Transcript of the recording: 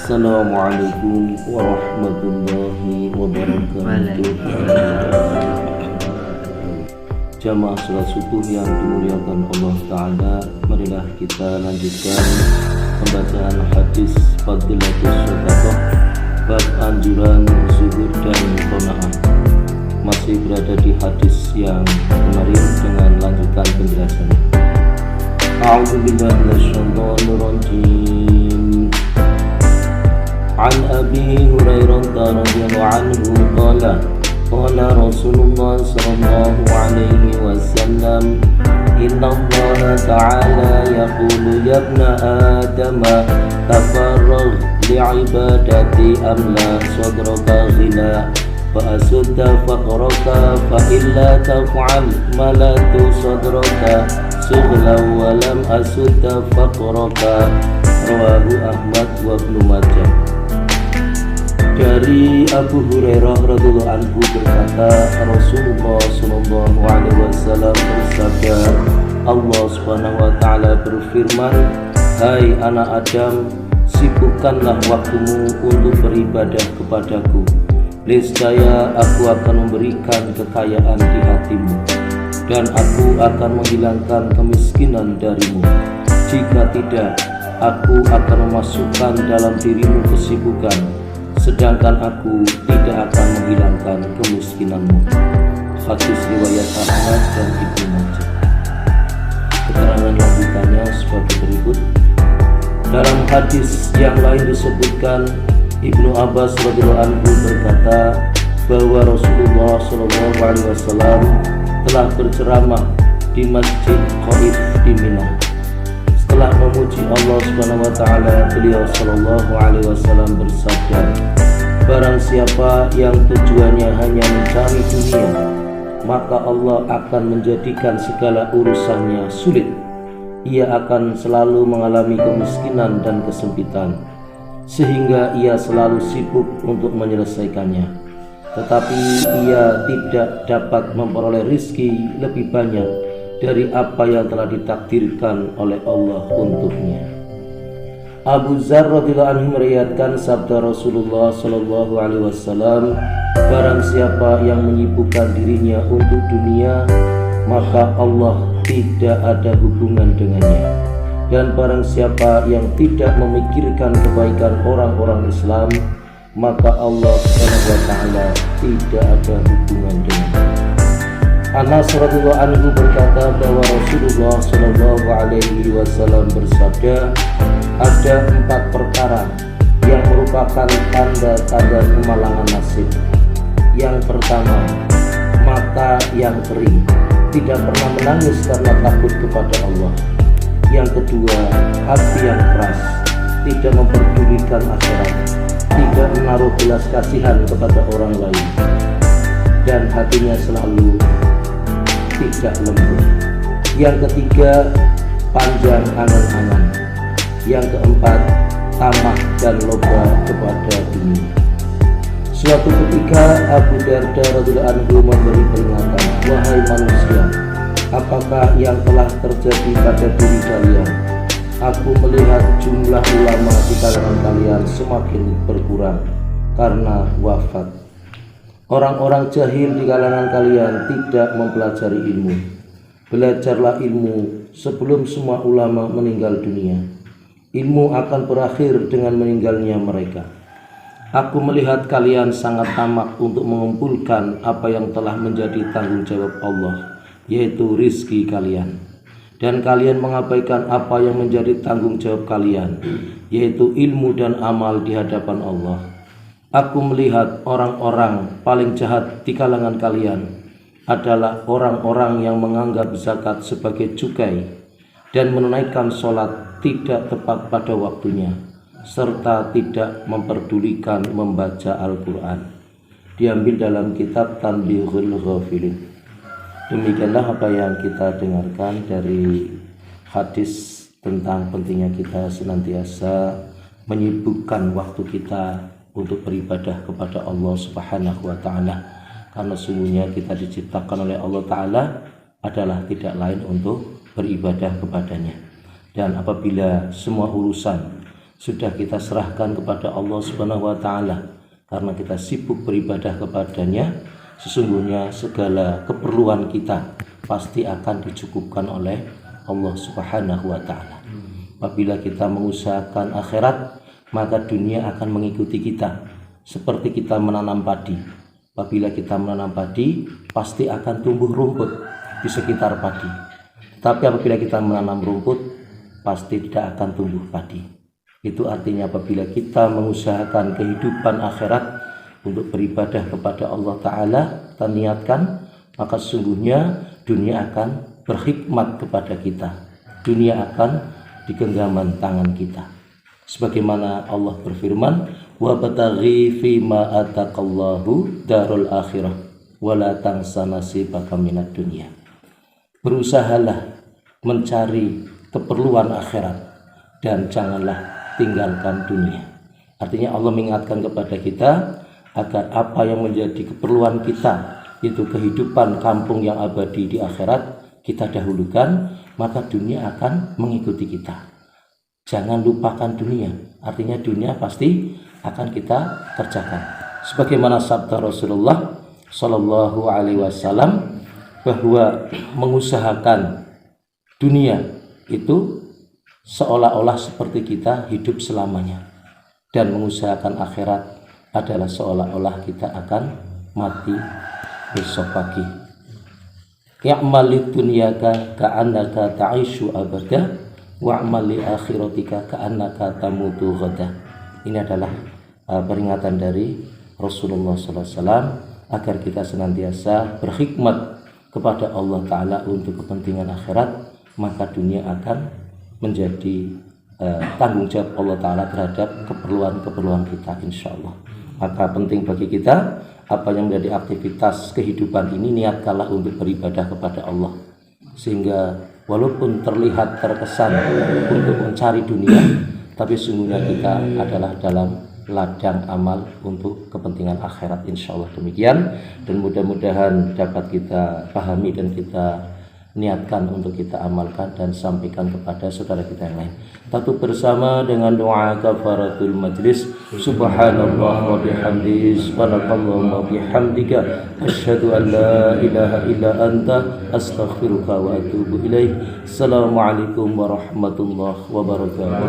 Assalamualaikum warahmatullahi wabarakatuh. Jamaah salat subuh yang dimuliakan Allah Ta'ala, marilah kita lanjutkan pembacaan hadis Fadilatus Shadaqah bab anjuran zuhud dan qanaah. Masih berada di hadis yang kemarin dengan lanjutan penjelasannya. A'udzubillahi minasyaitonir rajim. An Abi Hurairah radhiyallahu anhu qala qala Rasulullah sallallahu alaihi wasallam inna Allah ta'ala yaqulu ya ibna Adam tafarragh li'ibadati amla sadraka ghina fa asudda faqraka fa illa taf'al malatu sadraka sughla wa lam asudda faqraka. Rawahu Ahmad wa Ibnu Majah. Dari Abu Hurairah radhiyallahu anhu berkata, Rasulullah sallallahu alaihi wasallam bersabda, Allah Subhanahu wa taala berfirman, hai anak Adam, sibukkanlah waktumu untuk beribadah kepadaku. Niscaya aku akan memberikan kekayaan di hatimu dan aku akan menghilangkan kemiskinan darimu. Jika tidak, aku akan memasukkan dalam dirimu kesibukan, sedangkan aku tidak akan menghilangkan kemiskinanmu. Hadis riwayat Ahmad dan Ibnu Majah. Keterangan lanjutannya sebagai berikut. Dalam hadis yang lain disebutkan, Ibnu Abbas radhiyallahu anhu berkata bahwa Rasulullah sallallahu alaihi wasallam telah berceramah di Masjid Qaif di Mina. Setelah memuji Allah Subhanahu wa taala, beliau sallallahu alaihi wasallam bersabda, barang siapa yang tujuannya hanya mencari dunia, maka Allah akan menjadikan segala urusannya sulit. Ia akan selalu mengalami kemiskinan dan kesempitan, sehingga ia selalu sibuk untuk menyelesaikannya. Tetapi ia tidak dapat memperoleh rizki lebih banyak dari apa yang telah ditakdirkan oleh Allah untuknya. Abu Dzar radhiyallahu anhu meriwayatkan sabda Rasulullah sallallahu alaihi wasallam, barang siapa yang menyibukkan dirinya untuk dunia, maka Allah tidak ada hubungan dengannya. Dan barang siapa yang tidak memikirkan kebaikan orang-orang Islam, maka Allah Subhanahu wa taala tidak ada hubungan dengannya. Anas radhiyallahu anhu berkata bahwa Rasulullah sallallahu alaihi wasallam bersabda, ada 4 perkara yang merupakan tanda-tanda kemalangan nasib. Yang pertama, mata yang kering, tidak pernah menangis karena takut kepada Allah. Yang kedua, hati yang keras, tidak memperdulikan akhirat, tidak menaruh belas kasihan kepada orang lain, dan hatinya selalu tidak lembut. Yang ketiga, panjang angan-angan. Yang keempat, tamak dan loba kepada dunia. Suatu ketika Abu Darda radhiyallahu anhu memberi peringatan, wahai manusia, apakah yang telah terjadi pada diri kalian? Aku melihat jumlah ulama di kalangan kalian semakin berkurang karena wafat. Orang-orang jahil di kalangan kalian tidak mempelajari ilmu. Belajarlah ilmu sebelum semua ulama meninggal dunia. Ilmu akan berakhir dengan meninggalnya mereka. Aku melihat kalian sangat tamak untuk mengumpulkan apa yang telah menjadi tanggung jawab Allah, yaitu rizki kalian. Dan kalian mengabaikan apa yang menjadi tanggung jawab kalian, yaitu ilmu dan amal di hadapan Allah. Aku melihat orang-orang paling jahat di kalangan kalian adalah orang-orang yang menganggap zakat sebagai cukai dan menunaikan sholat tidak tepat pada waktunya, serta tidak memperdulikan membaca Al-Quran. Diambil dalam kitab Tanbihul Ghafilin. Demikianlah apa yang kita dengarkan dari hadis tentang pentingnya kita senantiasa menyibukkan waktu kita untuk beribadah kepada Allah Subhanahu wa taala, karena sungguhnya kita diciptakan oleh Allah taala adalah tidak lain untuk beribadah kepadanya. Dan apabila semua urusan, sudah kita serahkan kepada Allah Subhanahu wa taala karena kita sibuk beribadah kepadanya, sesungguhnya segala keperluan kita pasti akan dicukupkan oleh Allah Subhanahu wa taala. Apabila kita mengusahakan akhirat, maka dunia akan mengikuti kita. Seperti kita menanam padi. Apabila kita menanam padi, pasti akan tumbuh rumput di sekitar padi. Tapi apabila kita menanam rumput, pasti tidak akan tumbuh padi. Itu artinya apabila kita mengusahakan kehidupan akhirat untuk beribadah kepada Allah Ta'ala, kita niatkan, maka sesungguhnya dunia akan berkhidmat kepada kita. Dunia akan di genggaman tangan kita. Sebagaimana Allah berfirman, wa bataghi fima ataqallahu darul akhirah wa la tansa nasibaka minad dunya. Berusahalah mencari keperluan akhirat dan janganlah tinggalkan dunia. Artinya Allah mengingatkan kepada kita agar apa yang menjadi keperluan kita, yaitu kehidupan kampung yang abadi di akhirat, kita dahulukan, maka dunia akan mengikuti kita. Jangan lupakan dunia, artinya dunia pasti akan kita kerjakan. Sebagaimana sabda Rasulullah Shallallahu Alaihi Wasallam bahwa mengusahakan dunia itu seolah-olah seperti kita hidup selamanya, dan mengusahakan akhirat adalah seolah-olah kita akan mati besok pagi. Ya'mal dunyaka ka'annaka ta'ishu abada wa'mal li akhiratika ka'annaka tamutu ghada. Ini adalah peringatan dari Rasulullah SAW agar kita senantiasa berkhidmat kepada Allah Ta'ala untuk kepentingan akhirat, maka dunia akan menjadi tanggung jawab Allah Ta'ala terhadap keperluan-keperluan kita, insya Allah. Maka penting bagi kita, apa yang menjadi aktivitas kehidupan ini, niatkanlah untuk beribadah kepada Allah, sehingga walaupun terlihat terkesan untuk mencari dunia, tapi sungguhnya kita adalah dalam ladang amal untuk kepentingan akhirat, insya Allah. Demikian, dan mudah-mudahan dapat kita pahami dan kita niatkan untuk kita amalkan dan sampaikan kepada saudara kita yang lain. Satu bersama dengan doa kafaratul majlis. Subhanallah wa bihamdihi, subhanallah wa bihamdika, asyhadu an la ilaha illa anta, astaghfiruka wa atubu ilaih. Assalamualaikum warahmatullahi wabarakatuh.